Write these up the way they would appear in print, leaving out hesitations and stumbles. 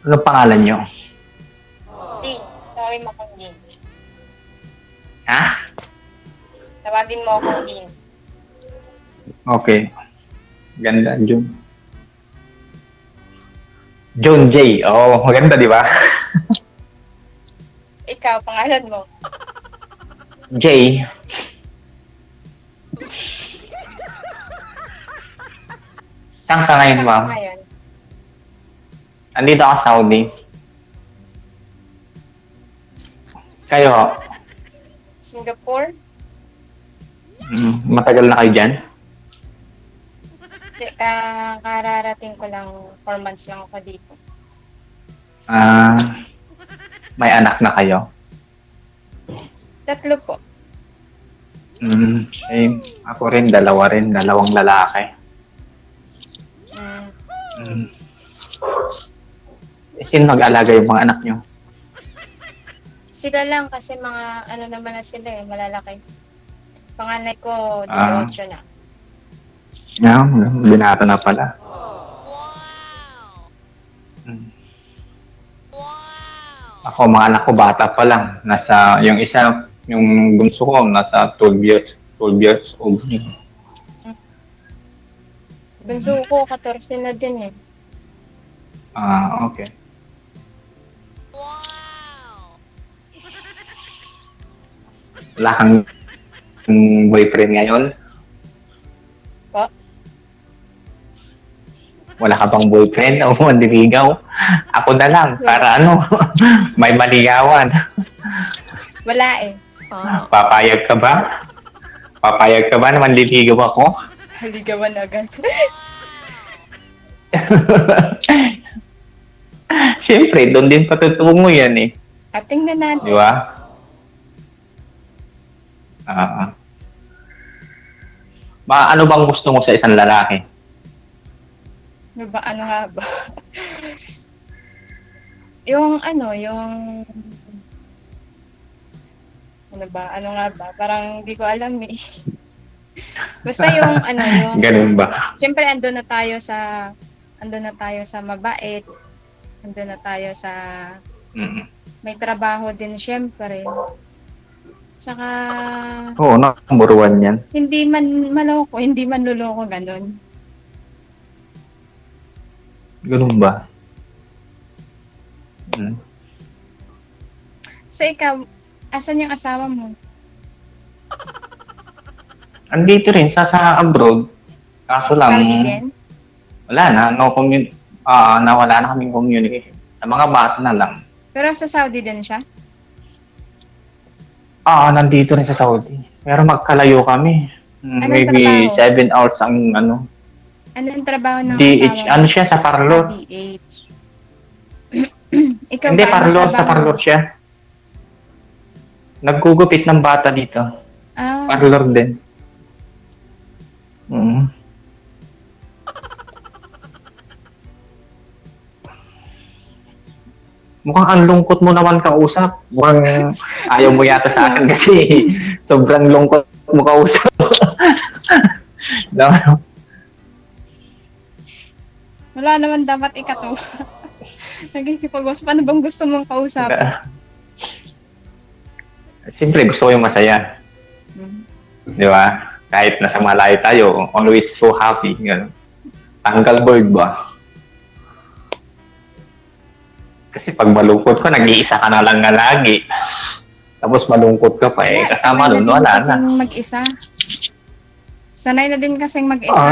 Ano pangalan nyo? Din, tawagin mo akong Din. Ha? Tawagin mo akong Din. Okay. Ganda, June. June J. Oo, maganda, di ba? Ikaw, pangalan mo. J. Saan ka ngayon, Saan ka ma'am? ngayon? Andito ako sa Saudi. Kayo, Singapore? matagal na kayo dyan? Di, kararating ko lang, 4 months lang ako dito. Ah, may anak na kayo? 3 po. Same. Ako rin, dalawa rin. Dalawang lalaki. Mm. Mm. Sino nag-alaga yung mga anak nyo? Sila lang kasi mga ano naman na sila eh, malalaki. Panganay ko, Ah. 18 na. Yeah, binata na pala. Mm. Ako, mga anak ko bata pa lang. Nasa, yung isa, yung bunso ko, nasa 12 years old. Bunso ko, 14 na din eh. Ah, okay. Wala kang boyfriend ngayon? Po? Wala ka bang boyfriend o mandiligaw? Ako na lang, para ano, may maligawan. Wala eh. Papayag ka ba? Papayag ka ba na manliligaw ako? Haligawan agad. Siyempre, doon din patutungo yan eh. At tingnan Di natin. ba? Ah. Ano bang gusto mo sa isang lalaki? Ano ba, ano nga ba? Yung ano, yung... Ano ba, ano nga ba? Parang hindi ko alam eh. Basta yung ano, yung... Ganun ba? Siyempre, andun na tayo sa mabait. Andun na tayo sa Mm. may trabaho din siyempre. Tsaka Oo, nakamburuan yan. hindi man maloko, hindi man luloko ganun. Ganun ba? Mm. So ikaw, asan yung asawa mo? Andito rin sa abroad. Kaso lang, Saudi din? wala na. Nawala na kaming communication. Sa mga bata na lang. Pero sa Saudi din siya? Nandito rin sa Saudi. Pero magkalayo kami. Anong Maybe trabaho? 7 hours ang ano. Ano yung trabaho ng DH, asawa mo? ano siya sa Parlor? DH. Ikaw Hindi, ba, anong Parlor, sa trabaho mo? Parlor siya. Naggugupit ng bata dito. Ah, Parlor din. Mm. Mukhang ang lungkot mo naman kausap. Mukhang ayaw mo yata sa akin kasi sobrang lungkot mo kausap. No? wala naman dapat ikato. Nagkikipag-usap. Ano bang gusto mong kausapin? Siyempre, gusto ko yung masaya. Hmm. Di ba? Kahit nasa malayo tayo, always so happy. Ganun. Tanggal board ba? Kasi pag malungkot ka, nag-iisa ka na lang nga lagi. Tapos malungkot ka pa eh. Kasama sanay nun, na din wala na. kasing mag-isa. Sanay na din kasing mag-isa.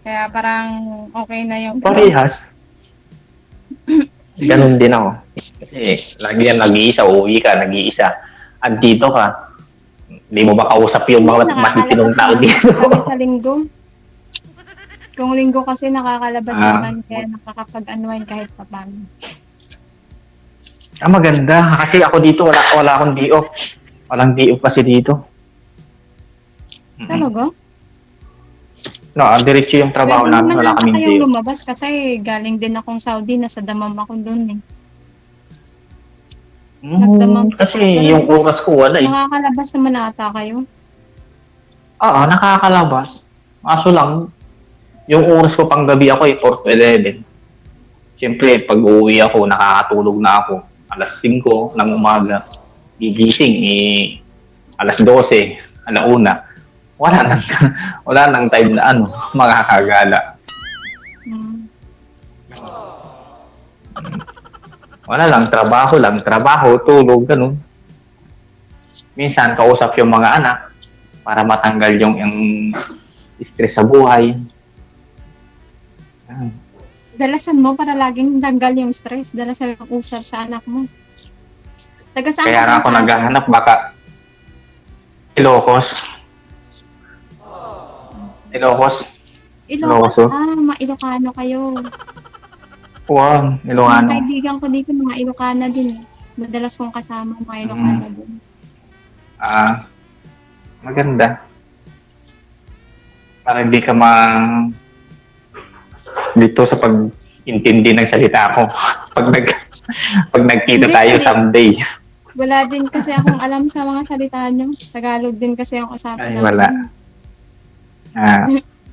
Kaya parang okay na yung... Parehas. Ganun din ako. Kasi lagi yan nag-iisa, uuwi ka, nag-iisa. Andito ka. Hindi mo ba kausap yung mga matitinong tao dito? Sa linggo. Kung linggo kasi nakakalabas naman, kaya nakakapag-unwind kahit pa paano. Maganda. Kasi ako dito, wala akong D-off. Walang D-off kasi dito. Talaga? No, diretso yung trabaho Pwede namin, naman wala ata kaming kayong D-off. lumabas kasi galing din akong Saudi, nasa damam ako doon eh. Kasi yung oras ko wala eh. Nakakalabas naman ata kayo. Oo, nakakalabas. Kaso lang, yung oras ko pang gabi ako ay 4 to 11. Siyempre, pag uuwi ako, nakakatulog na ako. Alas 5 ng umaga, gigising, alas 12, alauna. Wala nang, wala nang time na makakagala. Mm. Wala lang, trabaho, tulog, ganun. Minsan, kausap yung mga anak para matanggal yung stress sa buhay. Yan. Dalasan mo para laging tanggal yung stress. Dalasan yung usap sa anak mo. Taga saan Kaya ka nga ba ako sa atin? naghahanap, baka Ilocos. Ilocos. Ilocos. Ilocos. Ilocano kayo. Wow, Mga Ilocano. kaibigan ko dito, mga Ilocana din. Madalas kong kasama mga Ilocana din. Maganda. Para hindi ka dito sa pag-intindi ng salita ko. Pag nagkita Hindi, tayo hindi. someday. Wala din kasi akong alam sa mga salita nyo. Tagalog din kasi ang usapan Ay, namin. wala.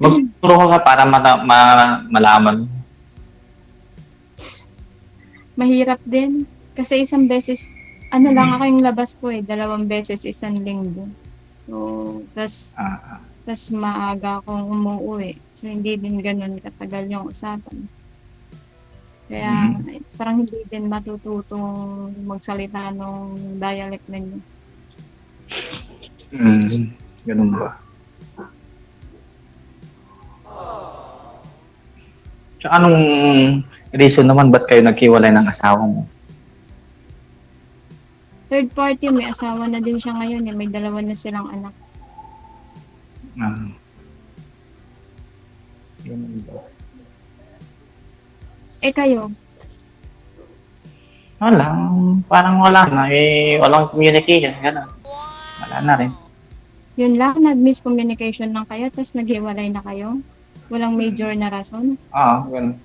Magturo ka para malaman. Mahirap din. Kasi isang beses, lang ako yung labas ko 2 beses isang linggo. So, tas maaga akong umuwi. So, hindi din ganun katagal yung usapan. Kaya, parang hindi din matututong magsalita ng dialect ninyo. Ganun ba? Tsaka anong reason naman ba't kayo naghiwalay ng asawa mo? Third party, may asawa na din siya ngayon. May 2 na silang anak. Ganun ba? Kayo? Parang wala na. Walang communication. Ganun. Wala na rin. Yun lang, nag-miscommunication lang kayo, tapos naghiwalay na kayo? Walang major na rason? Ganun.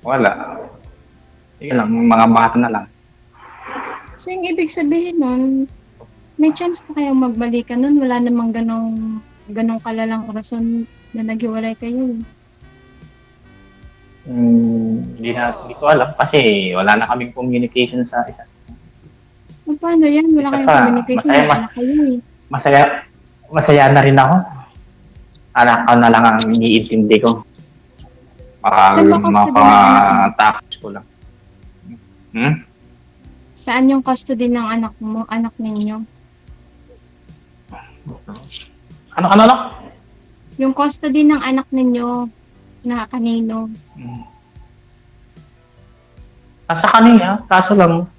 Wala. Yun lang, mga bata na lang. So, yung ibig sabihin nun, may chance pa kayong magbalikan nun? Wala namang ganong kalalang rason na naghiwalay kayo. Hindi ko alam kasi wala na kaming communication sa isa. Paano yan? Wala kayong communication, wala kayo Masaya na rin ako. Anak ko na lang ang iniintindi ko. Mapatapos ko lang. Saan yung custody ng anak ninyo? Ano? Yung custody ng anak ninyo, na kanino? Sa kanila, kaso lang.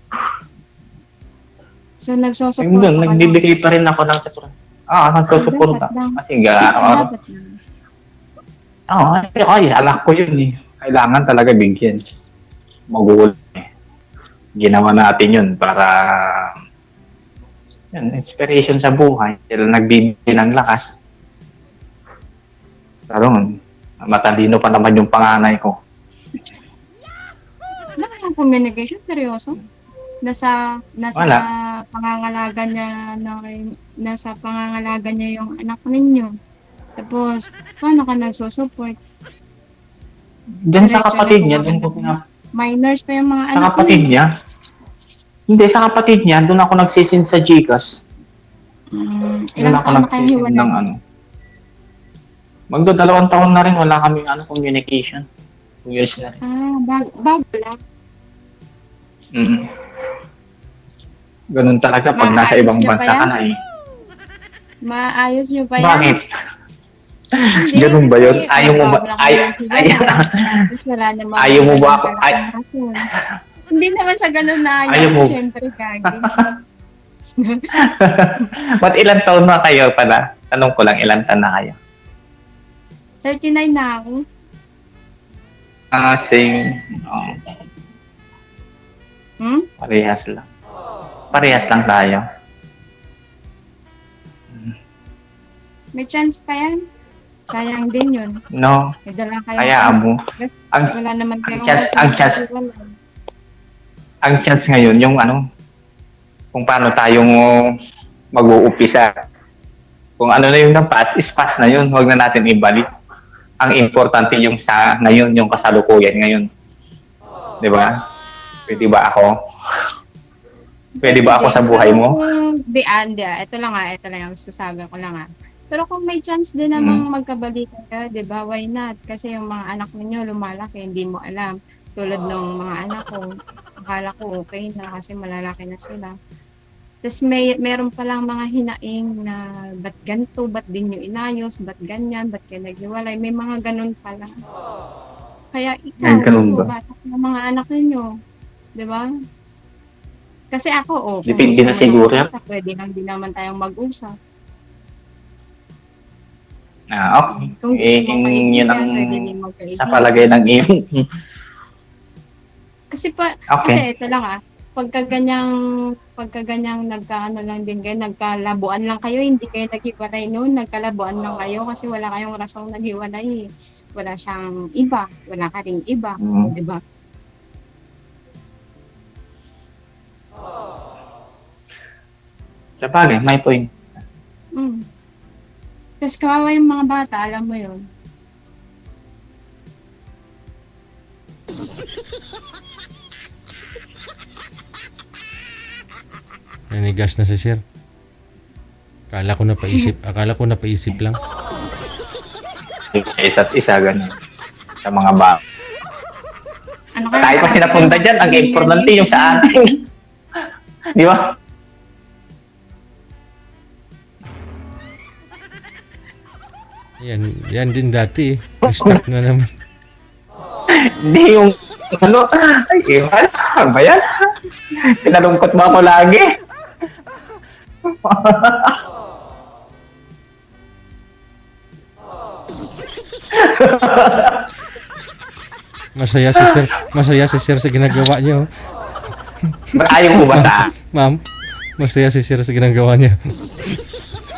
So, nagsosupport ka nagbibigay pa rin ako ng support. Nagsusuporta. Kasi dapat lang. anak ko yun eh. Kailangan talaga bigyan. Magugulo eh. Ginawa natin yun para inspiration sa buhay. Sila nagbibigay ng lakas. Karoon, matalino pa naman yung panganay ko. Wala kayong communication? Seryoso? Nasa Wala. pangangalaga niya yung anak ninyo. Tapos, paano ka nagsusupport? Diyan sa kapatid niya, doon ko Minors pa yung mga sa anak kapatid niya. Hindi, sa kapatid niya, doon ako nagsisin sa Gcash. Ilang taon na kayong hiwalay? ng Magdo 2 taon na rin, wala kaming communication. 2 years na rin. Bago lang. Ganun talaga pag nasa ibang bansa ka na eh. Maayos nyo pa yan? Bakit? Hindi, Ganun ba yun? kasi Ayaw mo ba? Ayaw mo ba ako? Hindi naman sa ganun na Ayaw mo. Siyempre, gagi. Ba't ilang taon na kayo pala? Tanong ko lang, ilang taon na kayo? 39 na ako. Same. Parehas lang. Parehas lang tayo. May chance pa yan. Sayang din yun. No, May dala kayo. kaya mo. Wala naman kayong Ang chance ngayon, yung kung paano tayong mag-uumpisa. Kung ano na yung na-pass, is pass na yun. Huwag na natin ibalik. Ang importante yung sa ngayon, yung kasalukuyan ngayon. Di ba? Pwede ba ako? Pwede ba ako sa buhay mo? Ito lang yung sasabi ko lang Pero kung may chance din namang magkabalikan ka, di ba, why not? Kasi yung mga anak ninyo lumalaki, hindi mo alam. Tulad ng mga anak ko, akala ko okay na kasi malalaki na sila. Tapos meron palang mga hinaing na ba't ganito, ba't din nyo inayos, ba't ganyan, ba't kayo naghiwalay. May mga ganun pala. Kaya ikaw, bata ng mga anak ninyo, di ba? Kasi ako, kung Depende na gusto mo siguro ng yan. bata, pwede lang din naman tayong mag-usap. Okay. Kung gusto mo Yun ang pwede din magkaibigan. sa palagay ng iyong. Kasi Okay. ito lang pagka ganyang nagkaano lang din kayo, nagkalabuan lang kayo, hindi kayo naghiwalay noon, nagkalabuan lang kayo kasi wala kayong rasong naghiwalay. Wala siyang iba, wala ka ring iba, di ba? Sa bagay, may point. Tapos kawawa yung mga bata, alam mo yun. Nanigas na si sir. Akala ko napaisip lang. Isa't isa, ganun. Sa mga bata. Ano Tayo pa sinapunta dyan, ang importante yung sa atin. Di ba? Yan din dati eh. Start na naman. Hindi yung ay, iwan. Ano ba yan? Pinalungkot mo ako lagi. Masaya si sir sa ginagawa niyo. Ayaw mo ba ta? Ma'am, masaya si sir sa ginagawa niya.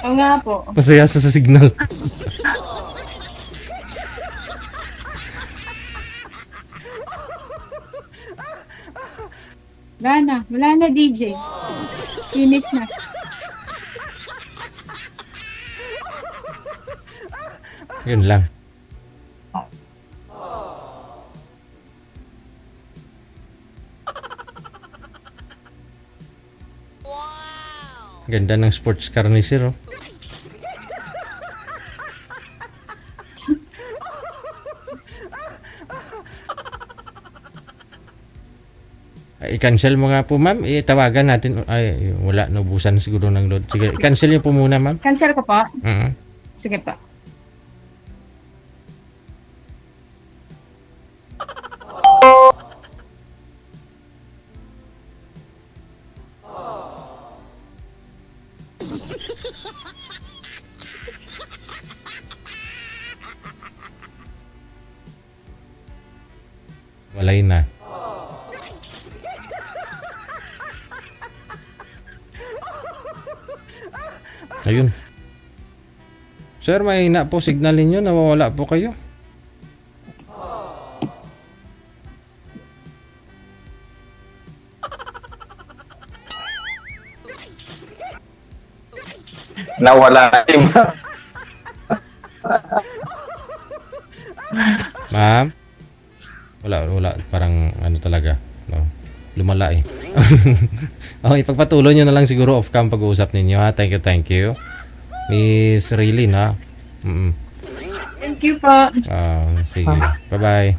Oo nga po. Masaya sa signal. Wala na DJ. Finish na. Yun lang. Ganda ng sports car ni sir, oh. I-cancel mo nga po, ma'am. Tawagan natin. Ay, wala. Naubusan siguro ng load. Sige, i-cancel niyo po muna, ma'am. Cancel ko po? Sige po. Walay na. Ayun. Sir, mahina po signal ninyo. Nawawala po kayo. Nawala. Ma'am? Wala. Parang ano talaga. No? Lumala eh. Okay, pagpatuloy nyo na lang siguro off-cam pag-uusap ninyo ha. Thank you. Miss Raylene ha. Thank you po. Sige. Bye-bye.